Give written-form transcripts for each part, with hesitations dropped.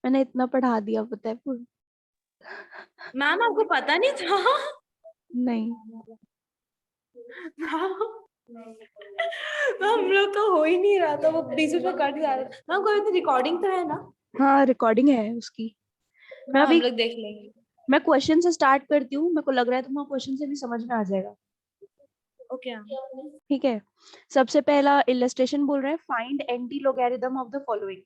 मैंने इतना पढ़ा दिया, पता है पूरा। मैम आपको पता नहीं था? नहीं। हम लोग का हो ही नहीं रहा था, वो बीच में कट जा रहा था। मैम कोई तो रिकॉर्डिंग तो है ना? हाँ रिकॉर्डिंग है उसकी। मैं हाँ हम अभी लोग देख लेंगे। मैं क्वेश्चन से स्टार्ट करती हूँ, मेरे को लग रहा है तुम्हारा क्वेश्चन से भी समझ में आ जाएगा। ओके। ठीक है। सबसे पहला इलस्ट्रेशन बोल रहा है find anti logarithm of the following.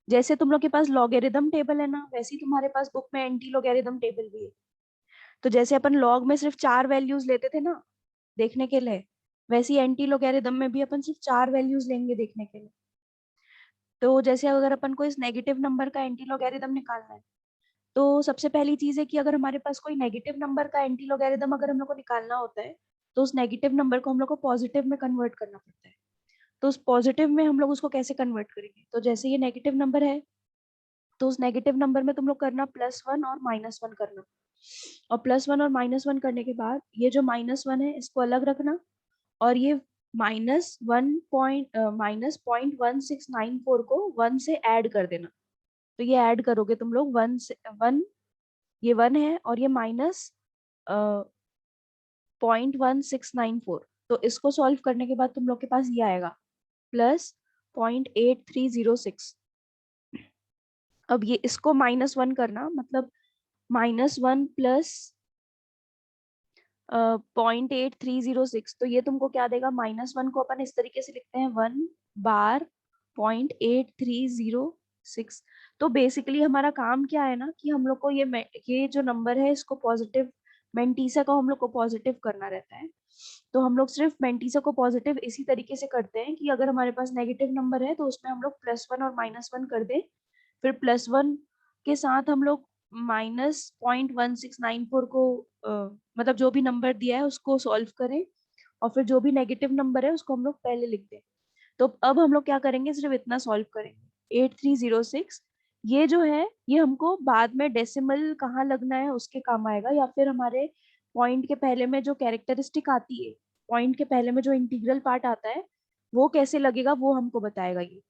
जैसे तुम लोग के पास लॉगरिथम टेबल है ना, वैसे ही तुम्हारे पास बुक में एंटी लोगैरिथम टेबल भी है। तो जैसे अपन लॉग में सिर्फ 4 वैल्यूज लेते थे ना देखने के लिए, वैसे ही एंटी लोगैरिथम में भी अपन सिर्फ 4 वैल्यूज लेंगे देखने के लिए। तो जैसे अगर अपन को इस नेगेटिव नंबर का एंटी लोगैरिथम निकालना है, तो सबसे पहली चीज है कि अगर हमारे पास कोई नेगेटिव नंबर का एंटी लोगैरिथम अगर हम लोग को निकालना होता है, तो उस नेगेटिव नंबर को हम लोग को पॉजिटिव में कन्वर्ट करना पड़ता है। तो उस पॉजिटिव में हम लोग उसको कैसे कन्वर्ट करेंगे, तो जैसे ये नेगेटिव नंबर है, तो उस नेगेटिव नंबर में तुम लोग करना +1 और -1 करना। और +1 और -1 करने के बाद ये जो -1 है इसको अलग रखना, और ये -1.1694 को 1 से ऐड कर देना। तो ये ऐड करोगे तुम लोग 1 से 1, ये 1 है और ये -0.1694। तो इसको सॉल्व करने के बाद तुम लोग के पास ये आएगा +0.8306। अब ये इसको -1 करना, मतलब -1 प्लस 0.8306, तो ये तुमको क्या देगा, -1 को अपन इस तरीके से लिखते हैं 1 बार 0.8306। तो बेसिकली हमारा काम क्या है ना, कि हम लोग को ये जो नंबर है इसको पॉजिटिव, मेंटीसा को हम लोग को पॉजिटिव करना रहता है। तो हम लोग सिर्फ मेंटीसा को पॉजिटिव इसी तरीके से करते हैं कि अगर हमारे पास नेगेटिव नंबर है तो उसमें हम लोग +1 और -1 कर दें, फिर +1 के साथ हम लोग -0.1694 को मतलब जो भी नंबर दिया है उसको सॉल्व करें, और फिर जो भी नेगेटिव नंबर है उसको हम लोग पहले लिख दें। तो अब हम लोग क्या करेंगे, सिर्फ इतना सॉल्व करेंगे 8306। ये जो है ये हमको बाद में डेसिमल कहाँ लगना है उसके काम आएगा, या फिर हमारे पॉइंट के पहले में जो कैरेक्टरिस्टिक आती है, पॉइंट के पहले में जो इंटीग्रल पार्ट आता है वो कैसे लगेगा वो हमको बताएगा ये।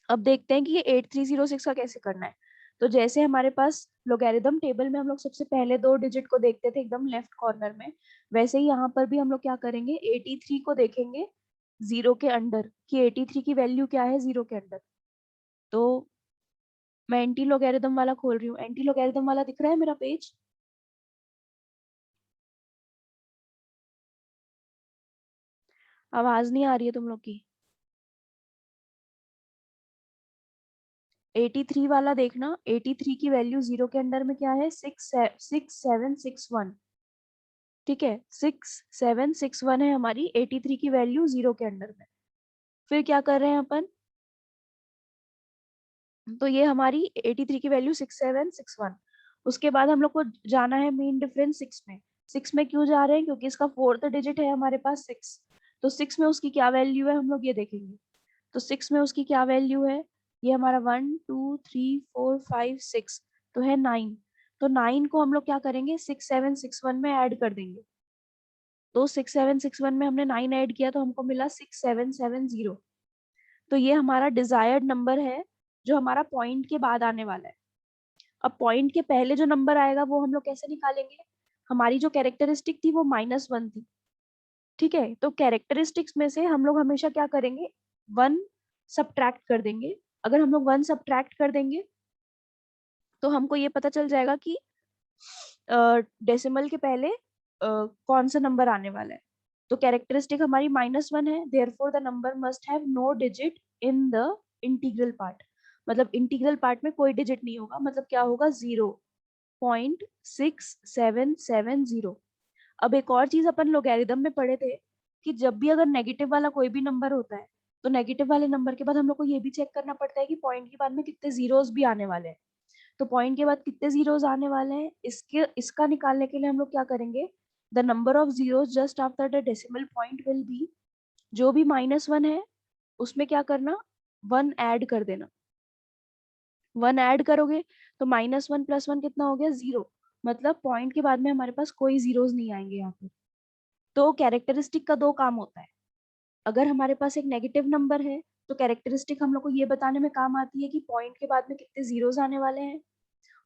अब देखते हैं कि ये 8306 का कैसे करना है। तो जैसे हमारे पास लोगैरिथम टेबल में हम लोग सबसे पहले 2 डिजिट को देखते थे एकदम लेफ्ट कॉर्नर में, वैसे ही यहाँ पर भी हम लोग क्या करेंगे, 83 को देखेंगे जीरो के अंदर, कि 83 की वैल्यू क्या है जीरो के अंदर। तो मैं एंटी लोगैरिथम वाला खोल रही हूँ, एंटी लोगैरिथम वाला दिख रहा है मेरा पेज? आवाज नहीं आ रही है तुम लोग की? 83 वाला देखना, 83 की वैल्यू जीरो के अंदर में क्या है, 6761। ठीक है, 6761 है हमारी 83 की वैल्यू जीरो के अंडर में। फिर क्या कर रहे हैं अपन, तो ये हमारी 83 की वैल्यू 6761। उसके बाद हम लोग को जाना है मीन डिफरेंस 6 में। 6 में क्यों जा रहे हैं, क्योंकि इसका फोर्थ डिजिट है हमारे पास 6। तो 6 में उसकी क्या वैल्यू है हम लोग ये देखेंगे। तो 6 में उसकी क्या वैल्यू है, ये हमारा 1 2 3 4 5 6, तो है 9। तो 9 को हम लोग क्या करेंगे, 6761 में ऐड कर देंगे। तो 6761 में हमने 9 ऐड किया तो हमको मिला 6770। तो ये हमारा डिजायर्ड नंबर है जो हमारा पॉइंट के बाद आने वाला है। अब पॉइंट के पहले जो नंबर आएगा वो हम लोग कैसे निकालेंगे, हमारी जो कैरेक्टरिस्टिक थी वो -1 थी। ठीक है, तो कैरेक्टरिस्टिक्स में से हम लोग हमेशा क्या करेंगे, 1 सब्ट्रैक्ट कर देंगे। अगर हम लोग 1 सब्ट्रैक्ट कर देंगे तो हमको ये पता चल जाएगा कि डेसिमल के पहले कौन सा नंबर आने वाला है। तो कैरेक्टरिस्टिक हमारी -1 है, therefore the number must have no digit in the integral part. मतलब इंटीग्रल पार्ट में कोई डिजिट नहीं होगा, मतलब क्या होगा, 0.6770। अब एक और चीज अपन लोगैरिथम में पढ़े थे कि जब भी अगर नेगेटिव वाला कोई भी नंबर होता है, तो नेगेटिव वाले नंबर के बाद हम लोग को ये भी चेक करना पड़ता है कि पॉइंट के बाद में कितने जीरोस भी आने वाले हैं। तो पॉइंट के बाद कितने जीरोस आने वाले हैं, इसका निकालने के लिए हम लोग क्या करेंगे, the number of zeros just after the decimal point will be, जो भी -1 है उसमें क्या करना, 1 ऐड कर देना। 1 ऐड करोगे तो -1 + 1 कितना हो गया, 0। मतलब पॉइंट के बाद में हमारे पास कोई जीरोस नहीं आएंगे यहाँ पे। तो कैरेक्टरिस्टिक का दो काम होता है, अगर हमारे पास एक नेगेटिव नंबर है तो कैरेक्टरिस्टिक हम लोग को ये बताने में काम आती है कि पॉइंट के बाद में कितने जीरोस आने वाले हैं।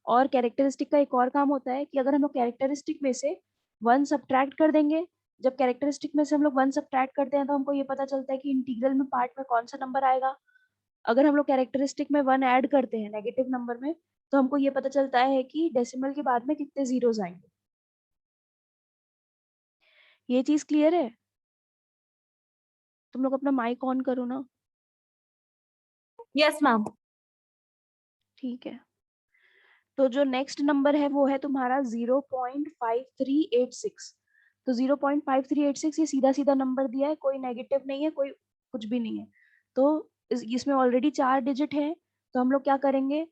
और कैरेक्टरिस्टिक का एक और काम होता है कि अगर हम लोग कैरेक्टरिस्टिक में से 1 सब्ट्रैक्ट कर देंगे, जब कैरेक्टरिस्टिक में से हम लोग 1 सब्ट्रैक्ट करते हैं तो हमको ये पता चलता है कि इंटीग्रल में पार्ट में कौन सा नंबर आएगा। अगर हम लोग कैरेक्टरिस्टिक में 1 ऐड करते हैं नेगेटिव नंबर में, तो हमको ये पता चलता है कि डेसिमल के बाद में कितने जीरोस आएंगे। ये चीज क्लियर है? तुम लोग अपना माइक ऑन करो ना। Yes ma'am. ठीक है, तो जो नेक्स्ट नंबर है वो है तुम्हारा 0.5386। तो 0.5386 ये सीधा सीधा नंबर दिया है, कोई नेगेटिव नहीं है, कोई कुछ भी नहीं है। तो इसमें ऑलरेडी 4 डिजिट है, तो हम लोग क्या करेंगे,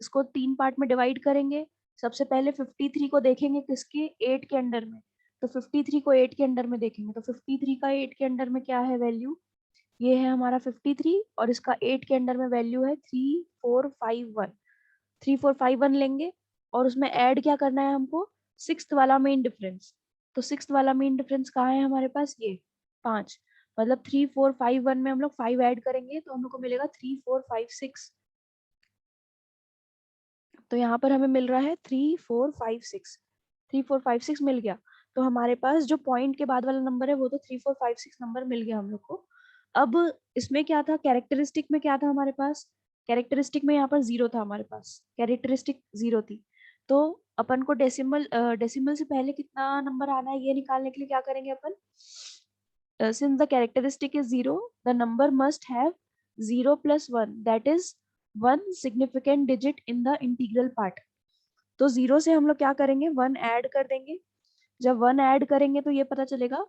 इसको 3 पार्ट में डिवाइड करेंगे। सबसे पहले 53 को देखेंगे किसके, 8 के अंडर में। तो 53 को 8 के अंडर में देखेंगे, तो 53 का 8 के अंडर में क्या है वैल्यू, ये है हमारा 53, और इसका 8 के अंडर में वैल्यू है 3451। 3451 लेंगे और उसमें ऐड क्या करना है हमको, सिक्स्थ वाला मेन डिफरेंस। तो सिक्स्थ वाला मेन डिफरेंस कहाँ है हमारे पास, ये 5। मतलब 3451 में हम लोग 5 ऐड करेंगे तो हम लोग को मिलेगा 3456। तो यहाँ पर हमें मिल रहा है 3456। 3456 मिल गया। तो हमारे पास जो पॉइंट के बाद वाला नंबर है वो तो 3456 नंबर मिल गया हम लोग को। अब इसमें क्या था, कैरेक्टरिस्टिक में क्या था हमारे पास, कैरेक्टरिस्टिक में यहाँ पर 0 था हमारे पास, कैरेक्टरिस्टिक 0 थी। तो अपन को डेसिमल डेसिमल से पहले कितना नंबर आना है ये निकालने के लिए क्या करेंगे अपन, since the characteristic is 0, the number must have 0 plus 1, that is one significant digit in the integral part. तो 0 से हम लोग क्या करेंगे, 1 ऐड कर देंगे। जब 1 ऐड करेंगे तो ये पता चलेगा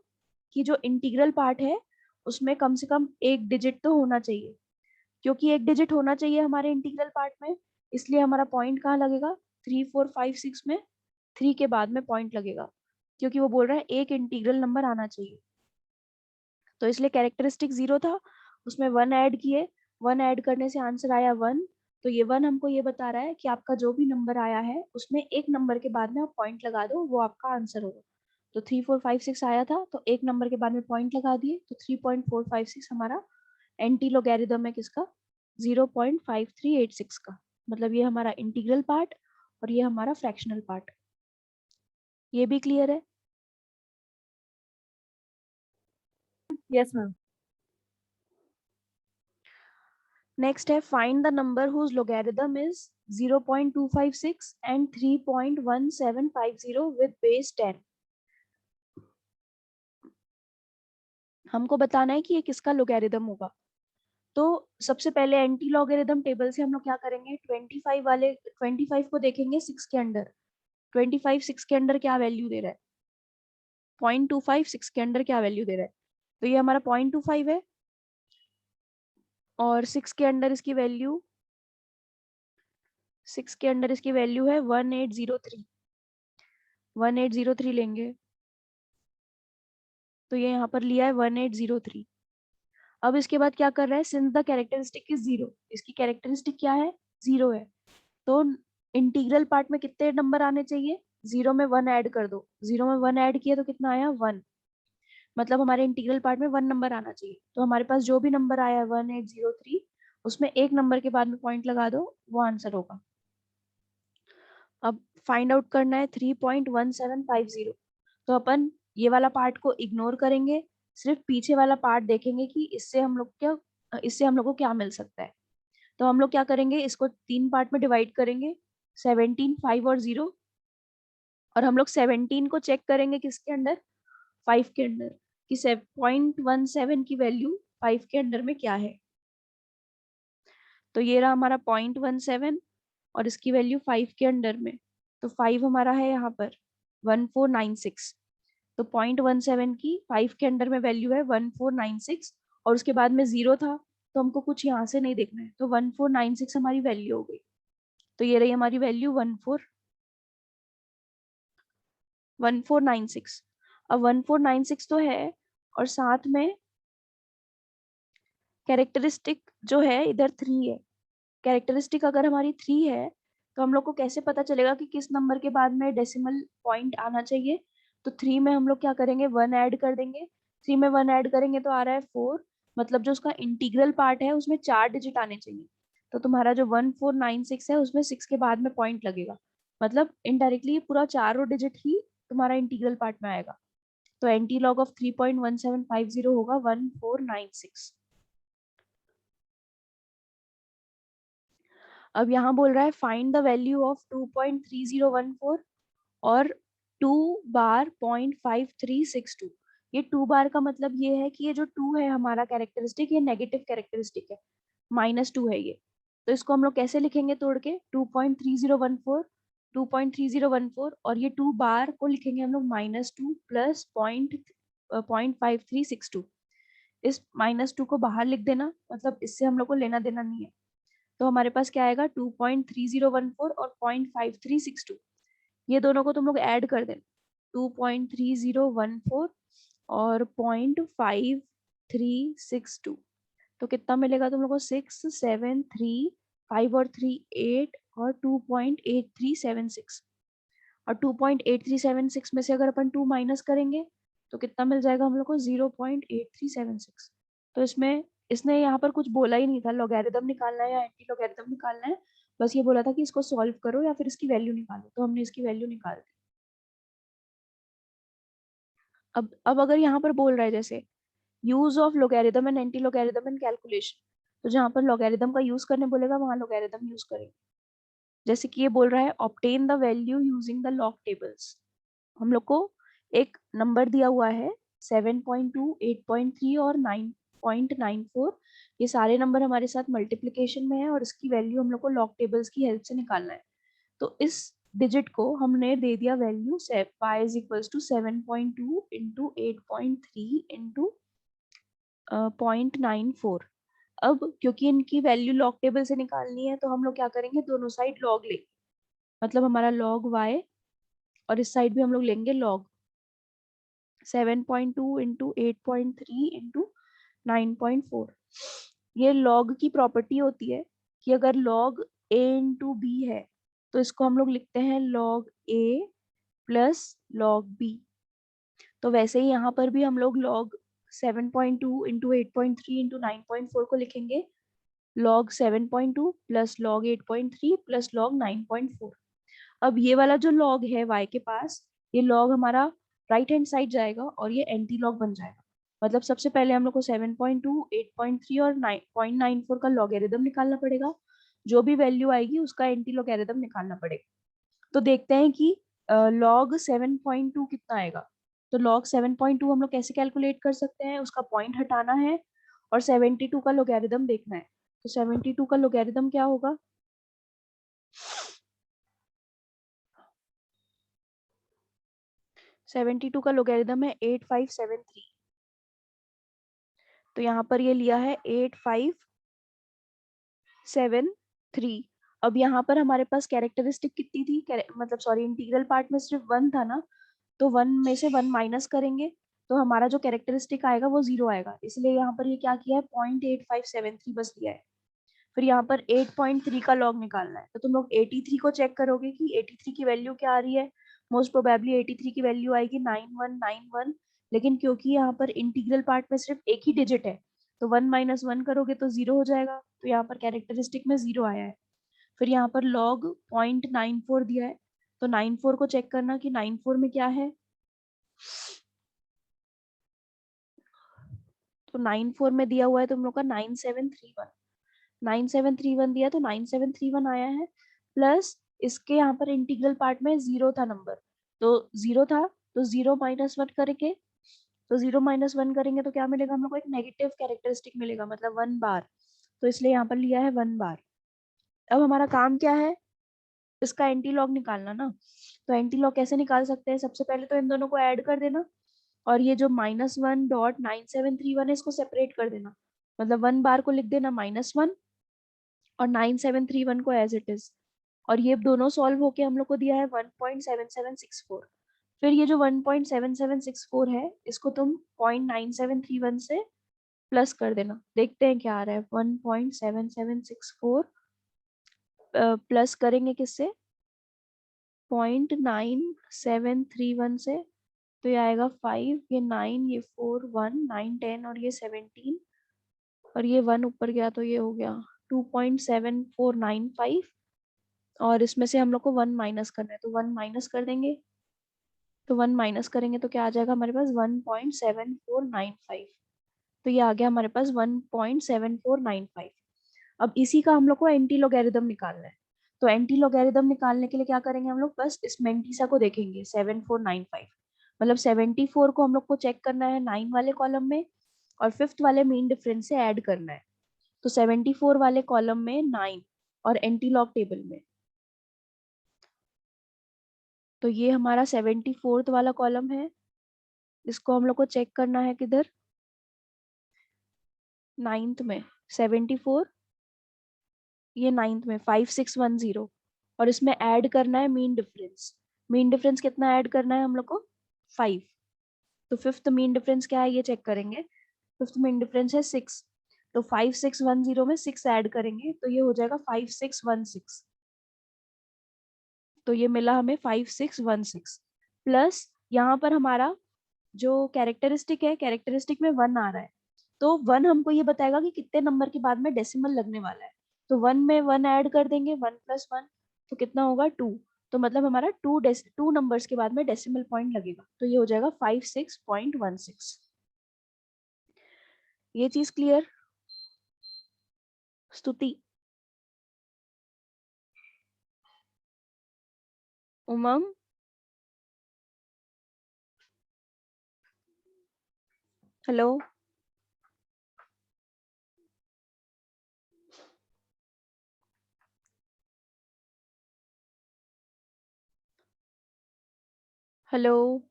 कि जो इंटीग्रल पार्ट है उसमें कम से कम एक डिजिट तो होना चाहिए। क्योंकि एक डिजिट होना चाहिए हमारे इंटीग्रल पार्ट में, इसलिए हमारा पॉइंट कहाँ लगेगा, 3456 में 3 के बाद में पॉइंट लगेगा, क्योंकि वो बोल रहा है एक इंटीग्रल नंबर आना चाहिए। तो इसलिए कैरेक्टरिस्टिक 0 था, उसमें 1 ऐड किए, 1 ऐड करने से आंसर आया 1। तो ये 1 हमको ये बता रहा है कि आपका जो भी नंबर आया है उसमें एक नंबर के बाद में आप पॉइंट लगा दो, वो आपका आंसर होगा। तो 3456 आया था तो एक नंबर के बाद में पॉइंट लगा दिए, तो 3.456 हमारा एंटी लोगैरिथम है किसका, 0.5386 का। मतलब ये हमारा इंटीग्रल पार्ट और ये हमारा फ्रैक्शनल पार्ट। ये भी क्लियर है? Yes ma'am. नेक्स्ट है find the number whose logarithm is 0.256 and 3.1750 with base 10। हमको बताना है कि ये किसका लोगैरिथम होगा। तो सबसे पहले एंटी लॉगरिथम टेबल से हम लोग क्या करेंगे, 25 को देखेंगे 6 के अंडर। 25 6 के अंडर क्या वैल्यू दे रहा है, 0.25 6 के अंडर क्या वैल्यू दे रहा है, तो ये हमारा 0.25 है, और 6 के अंडर इसकी वैल्यू, 6 के अंडर इसकी वैल्यू है 1803। 1803 लेंगे, तो ये यहाँ पर लिया है 1803। अब इसके बाद क्या कर रहा है, सिंस द कैरेक्टरिस्टिक इज 0, इसकी कैरेक्टरिस्टिक क्या है, 0 है। तो इंटीग्रल पार्ट में कितने नंबर आने चाहिए, 0 में 1 ऐड कर दो। 0 में 1 ऐड किया तो कितना आया, 1। मतलब हमारे इंटीग्रल पार्ट में 1 नंबर आना चाहिए। तो हमारे पास जो भी नंबर आया 1803, उसमें एक नंबर के बाद में पॉइंट लगा दो, वो आंसर होगा। अब फाइंड आउट करना है 3.1750। तो अपन ये वाला पार्ट को इग्नोर करेंगे, सिर्फ पीछे वाला पार्ट देखेंगे कि इससे हम लोग को क्या मिल सकता है। तो हम लोग क्या करेंगे, इसको 3 पार्ट में डिवाइड करेंगे, 17, 5 और 0। और हम लोग 17 को चेक करेंगे किसके अंडर, 5 के अंडर, कि 0.17 की वैल्यू 5 के अंडर में क्या है। तो ये रहा हमारा 0.17 और इसकी वैल्यू 5 के अंडर में। तो 5 हमारा है यहाँ पर 1496। तो 0.17 की 5 के अंडर में वैल्यू है 1496, और उसके बाद में 0 था, तो हमको कुछ यहाँ से नहीं देखना है, तो 1496 हमारी वैल्यू हो गई। तो ये रही हमारी वैल्यू 1496। अब 1496 तो है, और साथ में कैरेक्टरिस्टिक जो है इधर 3 है। कैरेक्टरिस्टिक अगर हमारी 3 है तो हम लोग को कैसे पता चलेगा कि किस नंबर के बाद में डेसिमल पॉइंट आना चाहिए। तो 3 में हम लोग क्या करेंगे, 1 ऐड कर देंगे। 3 में 1 ऐड करेंगे तो आ रहा है 4। मतलब जो उसका इंटीग्रल पार्ट है उसमें 4 डिजिट आने चाहिए। तो तुम्हारा जो 1496 है उसमें 6 के बाद में पॉइंट लगेगा, मतलब इनडायरेक्टली पूरा चारों डिजिट ही तुम्हारा इंटीग्रल पार्ट में आएगा। तो एंटी लॉग ऑफ 3.1750 होगा 1496। अब यहाँ बोल रहा है फाइंड द वैल्यू ऑफ 2.3014 और 2 बार 0.5362। ये 2 बार का मतलब ये है कि ये जो 2 है हमारा कैरेक्टरिस्टिक, ये नेगेटिव कैरेक्टरिस्टिक है, -2 है ये। तो इसको हम लोग कैसे लिखेंगे तोड़ के, 2.3014 2.3014 और ये 2 बार को लिखेंगे हम लोग -2 प्लस 0.5362। इस -2 को बाहर लिख देना, मतलब इससे हम लोग को लेना देना नहीं है। तो हमारे पास क्या आएगा, 2.3014 और 0.5362, ये दोनों को तुम लोग ऐड कर देना, 2.3014 और 0.5362। तो कितना मिलेगा तुम लोग को, 673, 5 और 3 8 और 2.8376। और 2.8376 में से अगर अपन 2 माइनस करेंगे तो कितना मिल जाएगा हम लोग को, 0.8376। तो इसमें इसने यहाँ पर कुछ बोला ही नहीं था लॉगरिथम निकालना है या एंटी लॉगरिथम निकालना है, बस ये बोला था कि इसको सॉल्व करो या फिर इसकी वैल्यू निकालो। तो हमने इसकी वैल्यू निकाल दी। अब अगर यहाँ पर बोल रहा है जैसे use of logarithm and anti logarithm in calculation, तो जहाँ पर लॉगरिथम का यूज करने बोलेगा वहां लॉगरिथम यूज करेंगे। जैसे कि ये बोल रहा है obtain the value using the log tables. हम लोग को एक नंबर दिया हुआ है 7.2, 8.3 और 9.94। ये सारे नंबर हमारे साथ मल्टीप्लिकेशन में है और इसकी वैल्यू हम लोग को लॉग टेबल्स की हेल्प से निकालना है। तो इस डिजिट को हमने दे दिया value y is equals to 7.2 into 8.3 into 0.94। अब क्योंकि इनकी वैल्यू लॉग टेबल से निकालनी है तो हम लोग क्या करेंगे, दोनों साइड लॉग लेंगे, मतलब हमारा लॉग y और इस साइड भी हम लोग लेंगे लॉग 7.2 इंटू 8.3 इंटू 9.4। ये लॉग की प्रॉपर्टी होती है कि अगर लॉग a इंटू बी है तो इसको हम लोग लिखते हैं log a plus log b। तो वैसे ही यहाँ पर भी हम लोग लॉग 7.2 इंटू 8.3 इंटू 9.4 को लिखेंगे log 7.2 plus log 8.3 plus log 9.4। अब ये वाला जो लॉग है y के पास, ये लॉग हमारा राइट हैंड साइड जाएगा और ये एंटी लॉग बन जाएगा। मतलब सबसे पहले हम लोग को 7.2, 8.3 और 9.94 का लॉगरिथम निकालना पड़ेगा। जो भी वैल्यू आएगी उसका एंटी लॉगरिथम निकालना पड़ेगा। तो देखते हैं कि लॉग 7.2 कितना आएगा। तो लॉग 7.2 हम लोग कैसे कैलकुलेट कर सकते हैं, उसका पॉइंट हटाना है और 72 का लॉगरिथम देखना है। तो 72 का लॉगरिथम क्या होगा, 72 का लॉगरिथम है 8573। तो यहाँ पर ये लिया है 8573। अब यहाँ पर हमारे पास कैरेक्टरिस्टिक कितनी थी, मतलब सॉरी इंटीग्रल पार्ट में सिर्फ 1 था ना, तो 1 में से 1 माइनस करेंगे तो हमारा जो कैरेक्टरिस्टिक आएगा वो 0 आएगा। इसलिए यहाँ पर ये क्या किया है, 0.8573 बस लिया है। फिर यहाँ पर 8.3 का लॉग निकालना है। तो तुम लोग 83 को चेक करोगे कि 83 की वैल्यू क्या आ रही है। मोस्ट प्रोबेबली 83 की वैल्यू आएगी 9191। लेकिन क्योंकि यहाँ पर इंटीग्रल पार्ट में सिर्फ एक ही डिजिट है तो 1 माइनस 1 करोगे तो 0 हो जाएगा। तो यहाँ पर कैरेक्टरिस्टिक में 0 आया है। फिर यहाँ पर लॉग 0.94 दिया है, तो 94 को चेक करना कि 94 में क्या है। तो 94 में दिया हुआ है तुम लोग का 9731। 9731 दिया तो 9731 आया है। प्लस इसके यहाँ पर इंटीग्रल पार्ट में 0 था नंबर, तो 0 था तो 0 - 1 करेंगे। तो 0 - 1 करेंगे तो क्या मिलेगा हम लोग को, एक नेगेटिव कैरेक्टरिस्टिक मिलेगा, मतलब 1 बार। तो इसलिए यहाँ पर लिया है 1 बार। अब हमारा काम क्या है, इसका एंटी लॉग निकालना ना। तो एंटी लॉग कैसे निकाल सकते हैं, सबसे पहले तो इन दोनों को ऐड कर देना और ये जो -1.9731 है इसको सेपरेट कर देना। मतलब 1 बार को लिख देना -1 और 9731 को एज इट इज। और ये दोनों सॉल्व होके हम लोग को दिया है 1.7764। फिर ये जो 1.7764 है इसको तुम 0.9731 से प्लस कर देना, देखते हैं क्या आ रहा है। 1.7764 प्लस करेंगे किससे, 0.9731 से, तो ये आएगा 5, ये 9, ये 4, 1, 9, 10 और ये 17, और ये 1 ऊपर गया तो ये हो गया 2.7495 और इसमें से हम लोग को 1 माइनस करना है तो 1 माइनस कर देंगे। तो 1 माइनस करेंगे तो क्या आ जाएगा हमारे पास 1.7495। तो ये आ गया हमारे पास 1.7495। अब इसी का हम लोग को एंटी लॉगरिथम निकालना है। तो एंटी लॉगरिथम निकालने के लिए क्या करेंगे हम लोग, बस इस मेंटिसा को देखेंगे 7495। मतलब 74 को हम लोग को चेक करना है 9 वाले कॉलम में और 5th वाले मीन डिफरेंस से ऐड करना है। तो 74 वाले कॉलम में 9 और एंटी लॉग टेबल में, तो ये हमारा 74th वाला कॉलम है। इसको हम लोग को चेक करना है किधर, 9th में 74, ये 9th में 5610 और इसमें ऐड करना है मीन डिफरेंस। मीन डिफरेंस कितना ऐड करना है हम लोग को, 5। तो 5th मीन डिफरेंस क्या है ये चेक करेंगे। 5th मीन डिफरेंस है 6, तो 5610 में 6 ऐड करेंगे तो ये हो जाएगा 5616। तो ये मिला हमें 5616 प्लस यहाँ पर हमारा जो कैरेक्टरिस्टिक है, कैरेक्टरिस्टिक में 1 आ रहा है। तो 1 हमको ये बताएगा कि कितने नंबर के बाद में डेसिमल लगने वाला है। तो 1 में 1 ऐड कर देंगे, 1 + 1 तो कितना होगा 2। तो मतलब हमारा 2 नंबर्स के बाद में डेसिमल पॉइंट लगेगा तो ये हो जाएगा 56.16। ये चीज क्लियर स्तुति? उमंग? हेलो? हेलो?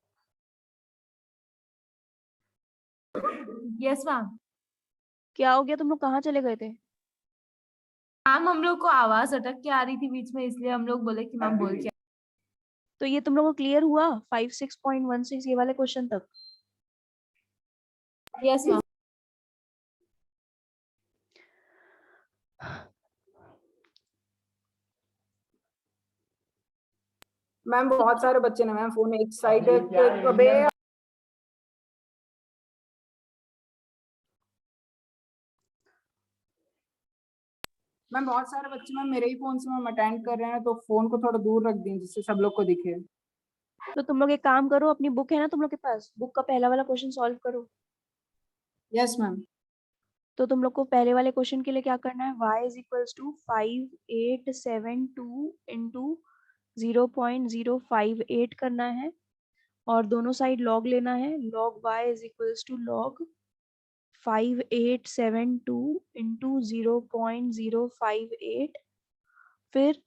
Yes ma'am. क्या हो गया, तुम लोग कहाँ चले गए थे? मैम हम लोग को आवाज अटक के आ रही थी बीच में, इसलिए हम लोग बोले कि मैम बोल के। तो ये तुम लोग को क्लियर हुआ 56.16 ये वाले क्वेश्चन तक? Yes ma'am. मैम बहुत सारे बच्चे ना मैम फोन एक साइड अबे मैम बहुत सारे बच्चे मैम मेरे ही फोन से मैम अटेंड कर रहे हैं तो फोन को थोड़ा दूर रख दें जिससे सब लोग को दिखे। तो तुम लोग एक काम करो, अपनी बुक है ना तुम लोग के पास, बुक का पहला वाला क्वेश्चन सॉल्व करो। Yes ma'am. तो तुम लोग को पहले वाले क्वेश्चन के लिए क्या करना है, y is equals to 5872 into 0.058 करना है और दोनों साइड लॉग लेना है। Log y is equals to log 5872 into 0.058। फिर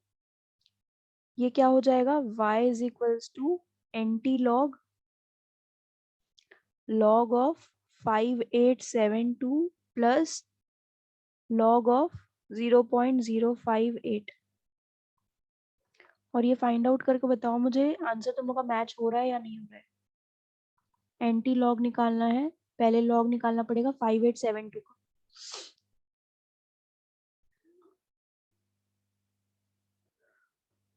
ये क्या हो जाएगा, y is equals to anti log log of 5872 plus log of 0.058। और ये फाइंड आउट करके बताओ मुझे आंसर तुम लोग का मैच हो रहा है या नहीं हो रहा है। एंटी लॉग निकालना है, पहले लॉग निकालना पड़ेगा 5872 का।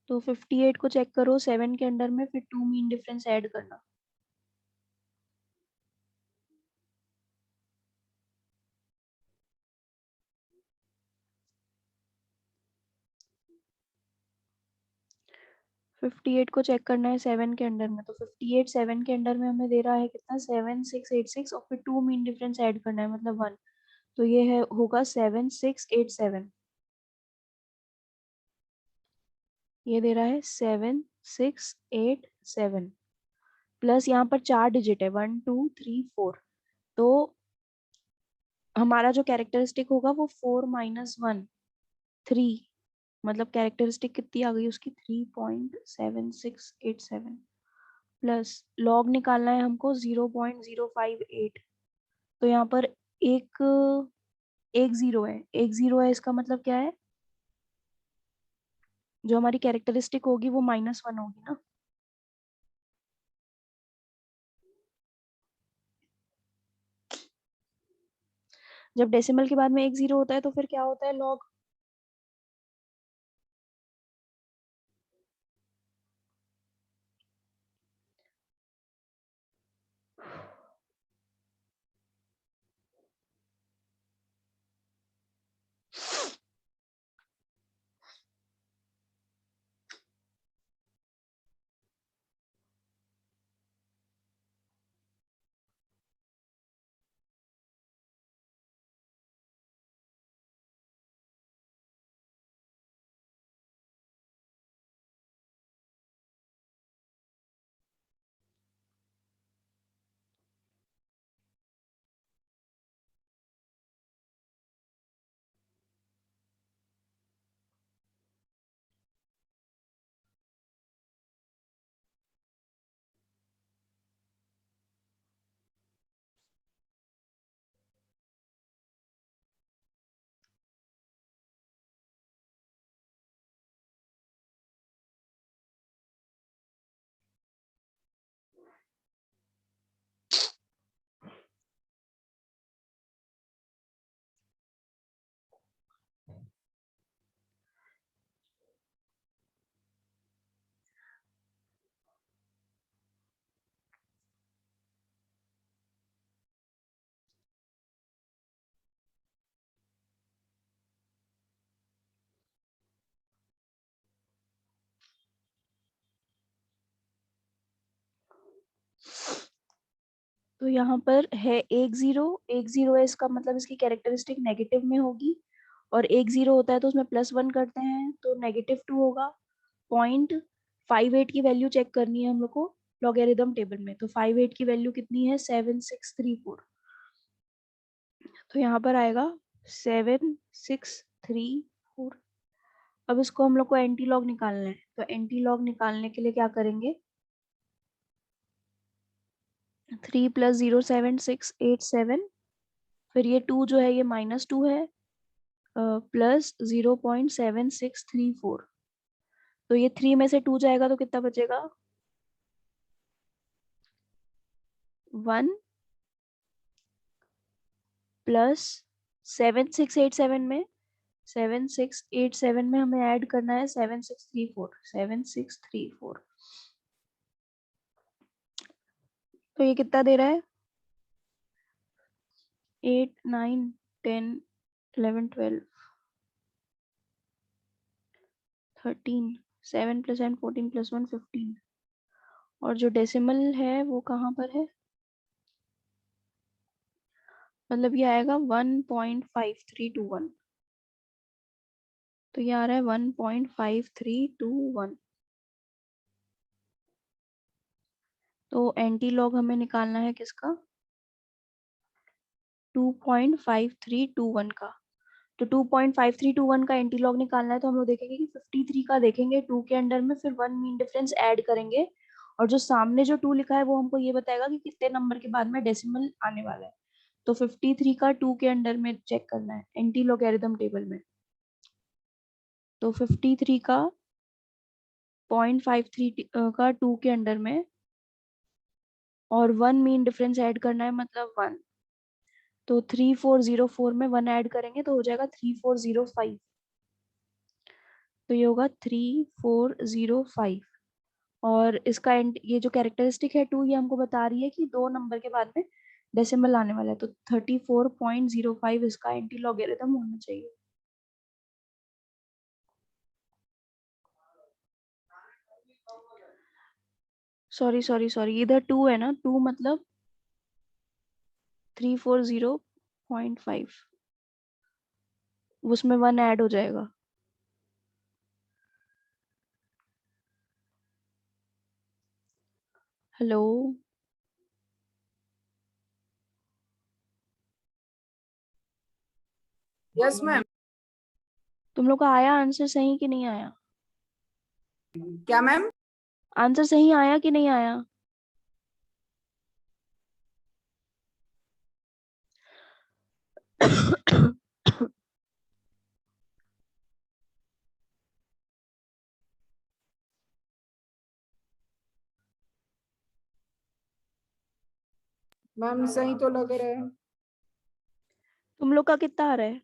तो 58 को चेक करो 7 के अंडर में, फिर 2 मीन डिफरेंस ऐड करना। फिफ्टी एट को चेक करना है 7 के अंडर में, तो 58 7 के अंडर में हमें दे रहा है कितना 7686 और फिर 2 मीन डिफरेंस ऐड करना है मतलब 1। तो ये है होगा 7687। ये दे रहा है 7687 प्लस यहाँ पर 4 डिजिट है 1 2 3 4। तो हमारा जो कैरेक्टरिस्टिक होगा वो 4 - 1 3, मतलब कैरेक्टरिस्टिक कितनी आ गई उसकी 3.7687 प्लस लॉग निकालना है हमको 0.058। तो यहाँ पर एक एक जीरो है, एक जीरो है, इसका मतलब क्या है, जो हमारी कैरेक्टरिस्टिक होगी वो -1 होगी ना। जब डेसिमल के बाद में एक जीरो होता है तो फिर क्या होता है, लॉग। तो यहाँ पर है एक जीरो है, इसका मतलब इसकी कैरेक्टरिस्टिक नेगेटिव में होगी, और एक जीरो होता है तो उसमें +1 करते हैं तो -2 होगा। 0.58 की वैल्यू चेक करनी है हम लोग को लॉगरिदम टेबल में, तो 58 की वैल्यू कितनी है 7634, तो यहाँ पर आएगा 7634। अब इसको हम लोग को एंटी लॉग निकालना है, तो एंटी लॉग निकालने के लिए क्या करेंगे, 3 + 0 7 6 8 7, फिर ये 2 जो है ये -2 है, प्लस 0.7634, तो ये 3 में से 2 जाएगा तो कितना बचेगा 1 प्लस 7687 में हमें ऐड करना है 7634। तो ये कितना दे रहा है 8 9 10 11 12 13 7 + 10 14 + 1 15, और जो डेसिमल है वो कहाँ पर है, मतलब ये आएगा 1.5321, तो ये आ रहा है 1.5321। तो एंटी लॉग हमें निकालना है किसका 2.5321 का, तो 2.5321 का एंटी लॉग निकालना है तो हम लोग देखेंगे कि 53 का देखेंगे 2 के अंडर में, फिर 1 मीन डिफरेंस ऐड करेंगे, और जो सामने जो 2 लिखा है वो हमको ये बताएगा कि कितने नंबर के बाद में डेसिमल आने वाला है। तो 53 का 2 के अंडर में चेक करना है एंटी लॉगरिदम टेबल में, तो 53 का 0.53 का 2 के अंडर में, और 1 मीन डिफरेंस ऐड करना है मतलब 1, तो 3404 में 1 ऐड करेंगे तो हो जाएगा 3405, तो ये होगा 3405। और इसका ये जो कैरेक्टरिस्टिक है 2, ये हमको बता रही है कि 2 नंबर के बाद में डेसिमल आने वाला है, तो 34.05 इसका एंटी लॉगरिथम होना चाहिए। सॉरी इधर 2 है ना, 2 मतलब 340.5, उसमें 1 ऐड हो जाएगा। Hello, yes ma'am. तुम लोग का आया आंसर सही कि नहीं आया, क्या मैम? आंसर सही आया कि नहीं आया? मैम सही तो लग रहा है। तुम लोग का कितना आ रहा है?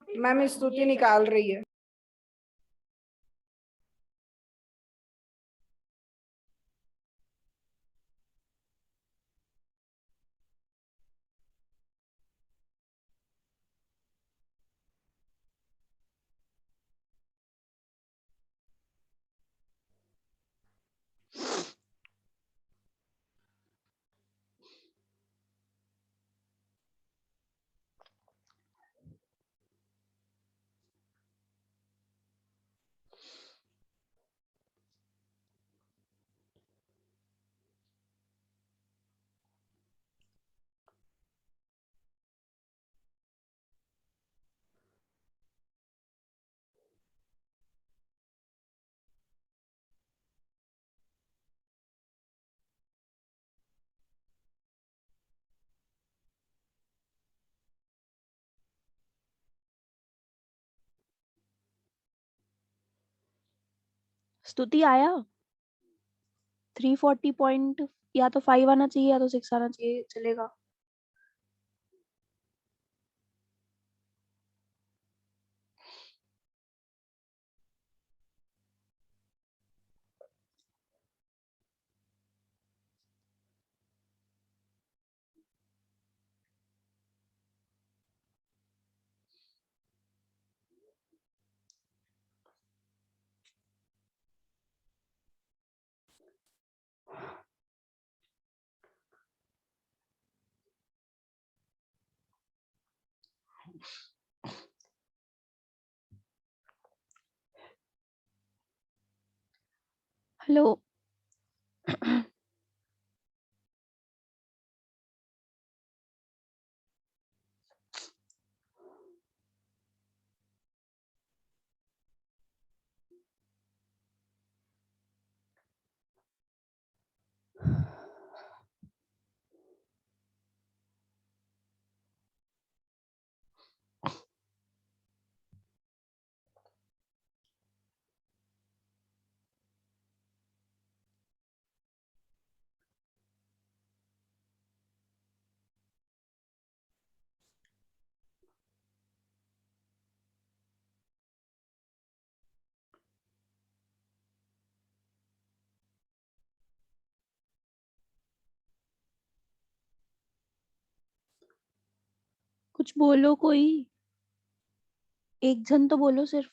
मैम स्तुति निकाल रही है। स्तुति आया 340 पॉइंट, या तो 5 आना चाहिए या तो 6 आना चाहिए, चलेगा। हेलो। कुछ बोलो, कोई एक जन तो बोलो सिर्फ।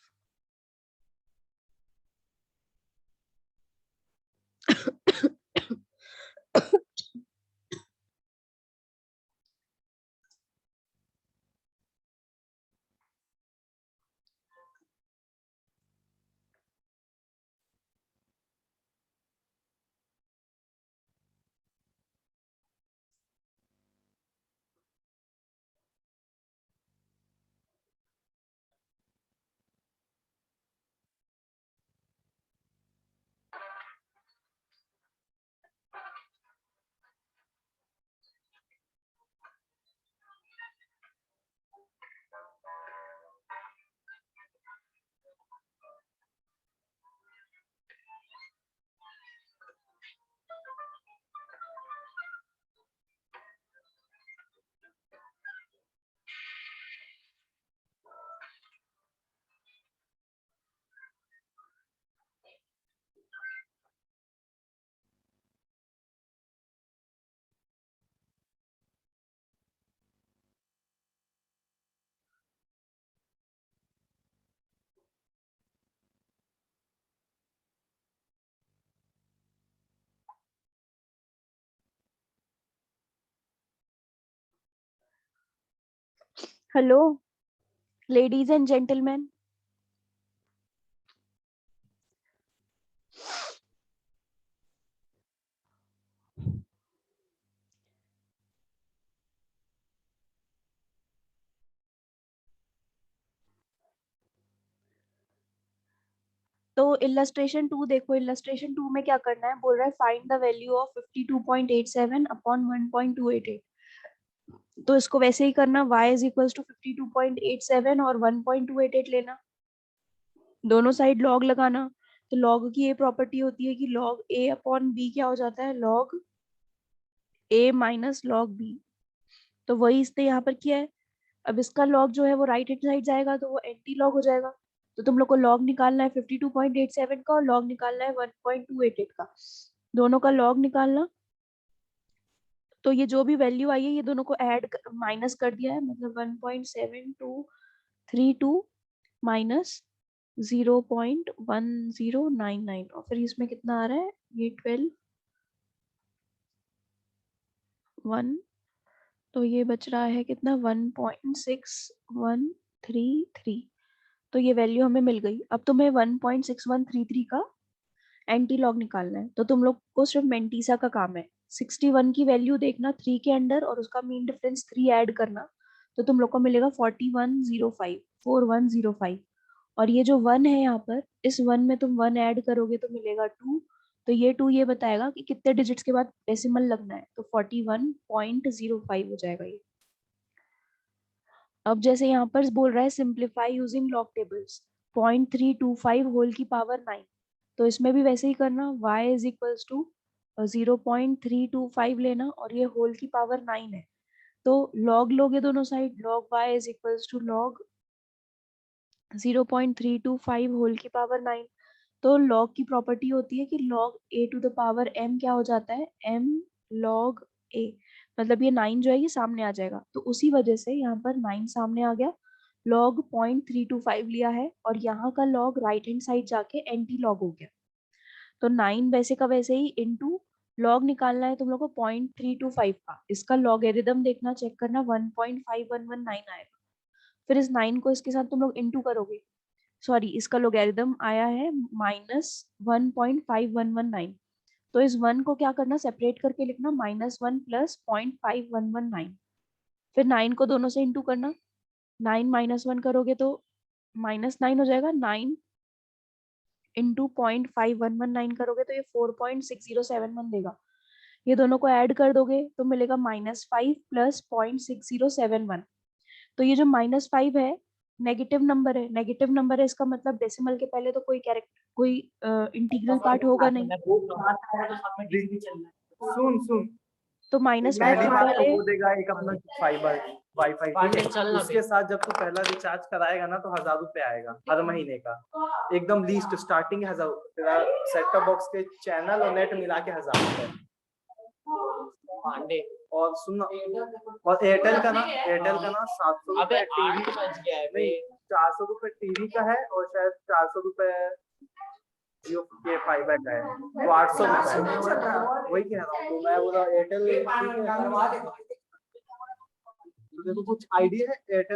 Hello ladies and gentleman. तो इलस्ट्रेशन 2 देखो, इलस्ट्रेशन 2 में क्या करना है, बोल रहा है find the value of 52.87 upon 1.288। तो इसको वैसे ही करना, y इज इक्वल्स टू 52.87 और 1.288 लेना, दोनों साइड log लगाना। तो log की ये प्रॉपर्टी होती है कि log a अपॉन b क्या हो जाता है, log a minus log b। तो वही इसने यहाँ पर किया है। अब इसका log जो है वो राइट हैंड साइड जाएगा तो वो एंटी log हो जाएगा। तो तुम लोग को log निकालना है 52.87 का और log निकालना है 1.288 का, दोनों का log निकालना। तो ये जो भी वैल्यू आई है ये दोनों को ऐड माइनस कर दिया है, मतलब 1.7232 माइनस 0.1099 और फिर इसमें कितना आ रहा है, ये 12 तो ये बच रहा है कितना, 1.6133। तो ये वैल्यू हमें मिल गई। अब तुम्हें 1.6133 का एंटी लॉग निकालना है। तो तुम लोग को सिर्फ मेंटीसा का काम है, 61 की वैल्यू देखना 3 के अंदर और उसका मीन डिफरेंस 3 ऐड करना। तो तुम लोग को मिलेगा 4105। और ये जो 1 है यहाँ पर, इस 1 में तुम 1 ऐड करोगे तो मिलेगा 2। तो ये 2 ये बताएगा कि कितने डिजिट्स के बाद डेसिमल लगना है, तो 41.05 हो जाएगा ये। अब जैसे यहाँ पर बोल रहा है simplify using log tables, 0.325 whole की पावर 9। तो इसमें भी वैसे ही करना, y इज इक्वल्स टू 0.325 लेना और ये होल की पावर 9 है। तो log लोगे दोनों side, log y is equals to log 0.325 whole की पावर 9। तो log की प्रॉपर्टी होती है कि log a to the power m क्या हो जाता है, m log a। मतलब ये 9 जो है ये सामने आ जाएगा, तो उसी वजह से यहाँ पर 9 सामने आ गया। log 0.325 लिया है और यहाँ का log राइट हैंड साइड जाके एंटी log हो गया। तो 9 वैसे का वैसे ही इनटू log निकालना है तुम लोग को 0.325 का, इसका लॉगरिथम देखना, चेक करना 1.5119 आएगा। फिर इस 9 को इसके साथ तुम लोग इंटू करोगे, सॉरी इसका लोगैरिथम आया है -1.5119, तो इस 1 को क्या करना, सेपरेट करके लिखना -1 प्लस 0.5119, फिर 9 को दोनों से इंटू करना, 9 -1 करोगे तो -9 हो जाएगा, 9 इंटू 0.5119 करोगे तो ये 4.6071 देगा, ये दोनों को ऐड कर दोगे तो मिलेगा -5 प्लस 0.6071, तो ये जो -5 है नेगेटिव नंबर है, नेगेटिव नंबर है इसका मतलब डेसिमल के पहले तो कोई कैरेक्टर कोई इंटीग्रल पार्ट होगा नहीं, सुन तो -5 मैं के भी बात पहले वो देगा एक अपना फाइबर वाईफाई, ठीक है, उसके साथ जब तू पहला रिचार्ज कराएगा ना तो 1000 रुपए आएगा हर महीने का, एकदम लीस्ट स्टार्टिंग 1000, तेरा सेट टॉप बॉक्स के चैनल और नेट मिला के 1000 रुपए। और सुन, और एयरटेल का ना 700 रुपए टीवी, नहीं 400 रुपए टीवी का है और शायद 400 रुपए जियो के फाइबर का है, तो 800 रुपए, वही कह रहा हूँ। तो मैं बोला एयरटेल, तुझे तो कुछ आइडिया है एयरटेल